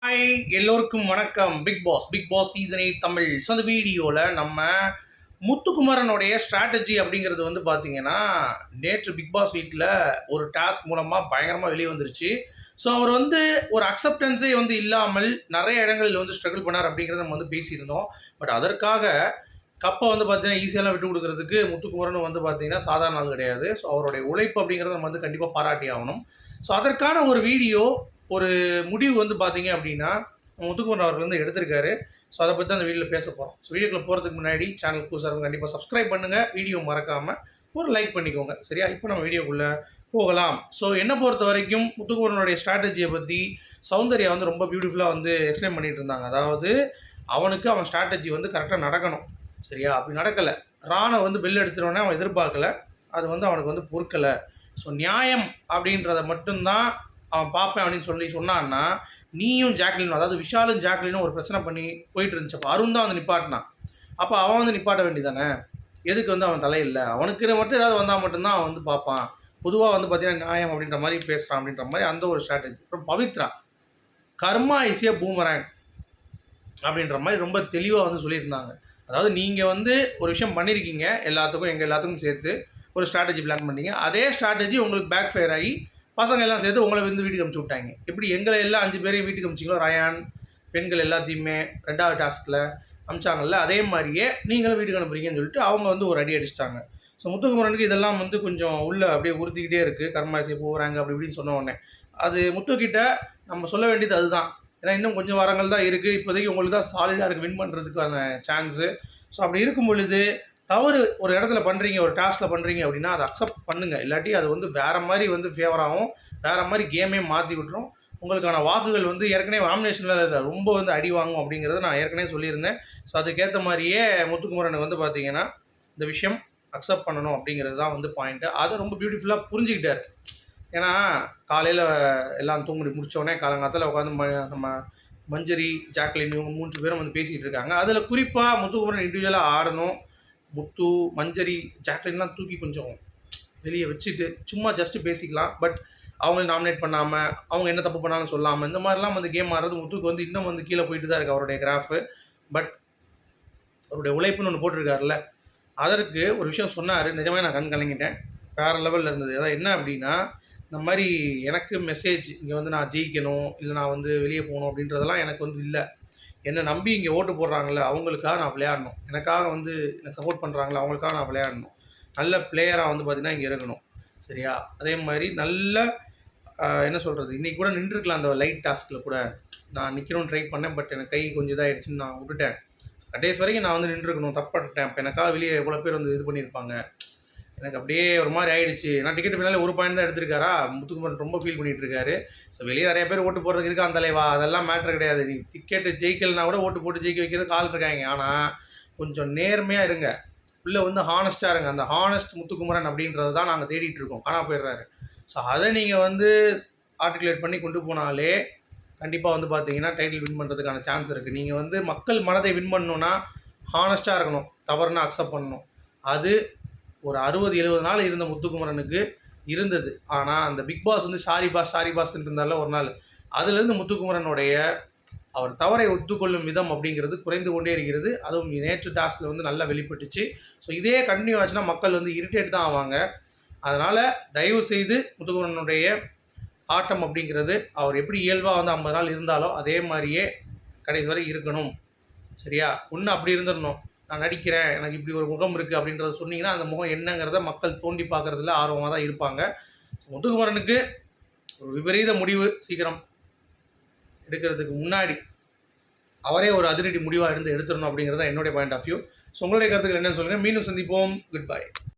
Hi, எல்லோருக்கும் வணக்கம். Bigg Boss season 8 Tamil. So அந்த வீடியோவில் நம்ம முத்துக்குமரனுடைய ஸ்ட்ராட்டஜி அப்படிங்கிறது வந்து பார்த்தீங்கன்னா, நேற்று பிக் பாஸ் வீட்டில் ஒரு டாஸ்க் மூலமாக பயங்கரமாக வெளியே வந்துருச்சு. ஸோ அவர் வந்து ஒரு அக்செப்டன்ஸே வந்து இல்லாமல் நிறைய இடங்களில் வந்து ஸ்ட்ரகிள் பண்ணார் அப்படிங்கிறத நம்ம வந்து பேசியிருந்தோம். பட் அதற்காக கப்பை வந்து பார்த்தீங்கன்னா ஈஸியெல்லாம் விட்டு கொடுக்கறதுக்கு முத்துக்குமரன் வந்து பார்த்தீங்கன்னா சாதாரண ஆள் கிடையாது. ஸோ அவருடைய உழைப்பு அப்படிங்கிறத நம்ம வந்து கண்டிப்பாக பாராட்டி ஆகணும். ஸோ அதற்கான ஒரு வீடியோ, ஒரு முடிவு வந்து பார்த்தீங்க அப்படின்னா முத்துக்குமரன் அவர்கள் வந்து எடுத்திருக்காரு. ஸோ அதை பற்றி தான் அந்த வீடியோவில் பேச போகிறோம். ஸோ வீடியோக்குள்ள போகிறதுக்கு முன்னாடி சேனல் புதுசாக கண்டிப்பாக சப்ஸ்கிரைப் பண்ணுங்கள், வீடியோ மறக்காமல் ஒரு லைக் பண்ணிக்கோங்க. சரியா? இப்போ நம்ம வீடியோக்குள்ளே போகலாம். ஸோ என்னை பொறுத்த வரைக்கும் முத்துக்குமரனுடைய ஸ்ட்ராட்டஜியை பற்றி சௌந்தர்யா வந்து ரொம்ப பியூட்டிஃபுல்லாக வந்து எக்ஸ்பிளைன் பண்ணிட்டு இருந்தாங்க. அதாவது அவனுக்கு அவன் ஸ்ட்ராட்டஜி வந்து கரெக்டாக நடக்கணும். சரியா? அப்படி நடக்கலை. ராணை வந்து பெல் எடுத்துட்டோன்னே அவன் எதிர்பார்க்கல. அது வந்து அவனுக்கு வந்து பொறுக்கலை. ஸோ நியாயம் அப்படின்றத மட்டும்தான் அவன் பார்ப்பேன் அப்படின்னு சொல்லி சொன்னான்னா, நீயும் ஜாக்லினும், அதாவது விஷாலும் ஜாக்லினும் ஒரு பிரச்சனை பண்ணி போயிட்டு இருந்துச்சு. அப்போ அருண் தான் வந்து நிப்பாட்டினான். அப்போ அவன் வந்து நிப்பாட்ட வேண்டியதானே? எதுக்கு வந்து அவன் தலையில்லை? அவனுக்கு மட்டும் ஏதாவது வந்தால் மட்டும்தான் அவன் வந்து பார்ப்பான். பொதுவாக வந்து பார்த்தீங்கன்னா நியாயம் அப்படின்ற மாதிரி பேசுகிறான் அப்படின்ற மாதிரி அந்த ஒரு ஸ்ட்ராட்டஜி. அப்புறம் பவித்ரா, கர்மா இஸ் ஏ பூமரேங் அப்படின்ற மாதிரி ரொம்ப தெளிவாக வந்து சொல்லியிருந்தாங்க. அதாவது நீங்கள் வந்து ஒரு விஷயம் பண்ணியிருக்கீங்க, எல்லாத்துக்கும் எங்கள் எல்லாத்துக்கும் சேர்த்து ஒரு ஸ்ட்ராட்டஜி பிளான் பண்ணீங்க. அதே ஸ்ட்ராட்டஜி உங்களுக்கு பேக் ஃபயர் ஆகி பசங்க எல்லாம் சேர்த்து உங்களை வந்து வீட்டுக்கு அனுப்பிச்சி விட்டாங்க. எப்படி எங்களை எல்லாம் 5 பேரையும் வீட்டுக்கு அனுப்பிச்சிங்களோ, ரயான் பெண்கள் எல்லாத்தையுமே 2வது டாஸ்கில் அனுப்பிச்சாங்கல்ல, அதே மாதிரியே நீங்களும் வீட்டுக்கு அனுப்புறீங்கன்னு சொல்லிட்டு அவங்க வந்து ஒரு அடி அடிச்சிட்டாங்க. ஸோ முத்துக்குமரனுக்கு இதெல்லாம் வந்து கொஞ்சம் உள்ளே அப்படியே உறுத்திக்கிட்டே இருக்குது. கர்மாசி போகிறாங்க அப்படி இப்படின்னு சொன்ன உடனே அது முத்துக்கிட்ட நம்ம சொல்ல வேண்டியது அதுதான். ஏன்னா இன்னும் கொஞ்சம் வாரங்கள் தான் இருக்குது. இப்போதைக்கு உங்களுக்கு தான் சாலிடாக இருக்குது வின் பண்ணுறதுக்கான சான்ஸு. ஸோ அப்படி இருக்கும் பொழுது தவறு ஒரு இடத்துல பண்ணுறீங்க, ஒரு டாஸ்கில் பண்ணுறீங்க அப்படின்னா அதை அக்செப்ட் பண்ணுங்கள். இல்லாட்டி அது வந்து வேறு மாதிரி வந்து ஃபேவராகவும் வேறு மாதிரி கேமே மாற்றி விட்டுரும். உங்களுக்கான வாக்குகள் வந்து ஏற்கனவே நாமினேஷனில் ரொம்ப வந்து அடி வாங்கும் அப்படிங்கிறத நான் ஏற்கனவே சொல்லியிருந்தேன். ஸோ அதுக்கேற்ற மாதிரியே முத்துக்குமரனை வந்து பார்த்தீங்கன்னா இந்த விஷயம் அக்செப்ட் பண்ணணும் அப்படிங்கிறது தான் வந்து பாயிண்ட்டு. அதை ரொம்ப பியூட்டிஃபுல்லாக புரிஞ்சுக்கிட்டார். ஏன்னா காலையில் எல்லாம் தூங்கி முடித்தோடனே காலங்காலத்தில் உட்காந்து நம்ம மஞ்சரி, ஜாக்லின் இவங்க 3 பேரும் வந்து பேசிகிட்டு இருக்காங்க. அதில் குறிப்பாக முத்துக்குமரன் இண்டிவிஜுவலாக ஆடணும். முத்து, மஞ்சரி, ஜாக்லின்லாம் தூக்கி கொஞ்சம் வெளியே வச்சுட்டு சும்மா ஜஸ்ட்டு பேசிக்கலாம். பட் அவங்கள நாமினேட் பண்ணாமல், அவங்க என்ன தப்பு பண்ணாலும் சொல்லாமல், இந்த மாதிரிலாம் வந்து கேம் ஆடுறது முத்துக்கு வந்து இன்னும் வந்து கீழே போயிட்டு தான் இருக்குது அவருடைய கிராஃபு. பட் அவருடைய உழைப்புன்னு ஒன்று போட்டிருக்காருல்ல, அதற்கு ஒரு விஷயம் சொன்னார். நிஜமாக நான் கண் கலங்கிட்டேன். வேறு லெவலில் இருந்தது. அதாவது என்ன அப்படின்னா, இந்த மாதிரி எனக்கு மெசேஜ் இங்கே வந்து நான் ஜெயிக்கணும், இல்லை நான் வந்து வெளியே போகணும் அப்படின்றதெல்லாம் எனக்கு வந்து இல்லை. என்னை நம்பி இங்கே ஓட்டு போடுறாங்களே அவங்களுக்காக நான் விளையாடணும். எனக்காக வந்து எனக்கு சப்போர்ட் பண்ணுறாங்களே அவங்களுக்காக நான் விளையாடணும். நல்ல பிளேயராக வந்து பார்த்திங்கன்னா இங்கே இருக்கணும். சரியா? அதே மாதிரி நல்ல என்ன சொல்கிறது, இன்றைக்கி கூட நின்றுருக்கலாம் அந்த லைட் டாஸ்கில் கூட. நான் நிற்கணும்னு ட்ரை பண்ணேன். பட் எனக்கு கை கொஞ்சம் இதாகிடுச்சின்னு நான் விட்டுட்டேன். கடைசி வரைக்கும் நான் வந்து நின்றுருக்கணும். தப்பட்டேன். இப்போ எனக்காக வெளியே எவ்வளோ பேர் வந்து இது பண்ணியிருப்பாங்க. எனக்கு அப்படியே ஒரு மாதிரி ஆகிடுச்சு. நான் டிக்கெட் பின்னாலே ஒரு பாயிண்ட் தான் எடுத்திருக்காரா, முத்துக்குமரன் ரொம்ப ஃபீல் பண்ணிகிட்டு இருக்காரு. ஸோ வெளியே நிறைய பேர் ஓட்டு போடுறதுக்கு இருக்கா அந்த தலைவா, அதெல்லாம் மேட்ரு கிடையாது. நீ டிக்கெட்டு ஜெயிக்கலனா கூட ஓட்டு போட்டு ஜெயிக்க வைக்கிறது ஆள் இருக்காங்க. ஆனால் கொஞ்சம் நேர்மையாக இருங்க, உள்ளே வந்து ஹானஸ்ட்டாக இருங்க. அந்த ஹானஸ்ட் முத்துக்குமரன் அப்படின்றது தான் நாங்கள் தேடிட்டு இருக்கோம். ஆனால் போயிடுறாரு. ஸோ அதை நீங்கள் வந்து ஆர்டிகுலேட் பண்ணி கொண்டு போனாலே கண்டிப்பாக வந்து பார்த்தீங்கன்னா டைட்டில் வின் பண்ணுறதுக்கான சான்ஸ் இருக்குது. நீங்கள் வந்து மக்கள் மனதை வின் பண்ணணுன்னா ஹானஸ்ட்டாக இருக்கணும், தவறுனா அக்செப்ட் பண்ணணும். அது ஒரு 60-70 நாள் இருந்த முத்துக்குமரனுக்கு இருந்தது. ஆனால் அந்த பிக் பாஸ் வந்து சாரி பாஸ்ன்னு இருந்தால ஒரு நாள், அதுலேருந்து முத்துக்குமரனுடைய அவர் தவறை ஒத்துக்கொள்ளும் விதம் அப்படிங்கிறது குறைந்து கொண்டே இருக்கிறது. அதுவும் நேற்று டாஸ்கில் வந்து நல்லா வெளிப்பட்டுச்சு. ஸோ இதே கண்டினியூ ஆச்சுன்னா மக்கள் வந்து இரிட்டேட் தான் ஆவாங்க. அதனால் தயவு செய்து முத்துக்குமரனுடைய ஆட்டம் அப்படிங்கிறது அவர் எப்படி இயல்பாக வந்து 50 நாள் இருந்தாலோ அதே மாதிரியே கடைசி வரை இருக்கணும். சரியா? ஒன்று அப்படி இருந்துடணும். நான் நடிக்கிறேன், எனக்கு இப்படி ஒரு முகம் இருக்குது அப்படின்றத சொன்னீங்கன்னா அந்த முகம் என்னங்கிறத மக்கள் தோண்டி பார்க்குறதுல ஆர்வமாக தான் இருப்பாங்க. முத்துக்குமரனுக்கு ஒரு விபரீத முடிவு சீக்கிரம் எடுக்கிறதுக்கு முன்னாடி அவரே ஒரு அதிரடி முடிவாக எடுத்துடணும் அப்படிங்கிறது தான் என்னுடைய பாயிண்ட் ஆஃப் வியூ. ஸோ உங்களுடைய கருத்துக்கள் என்னென்னு சொல்லுங்கள். மீண்டும் சந்திப்போம். Good bye.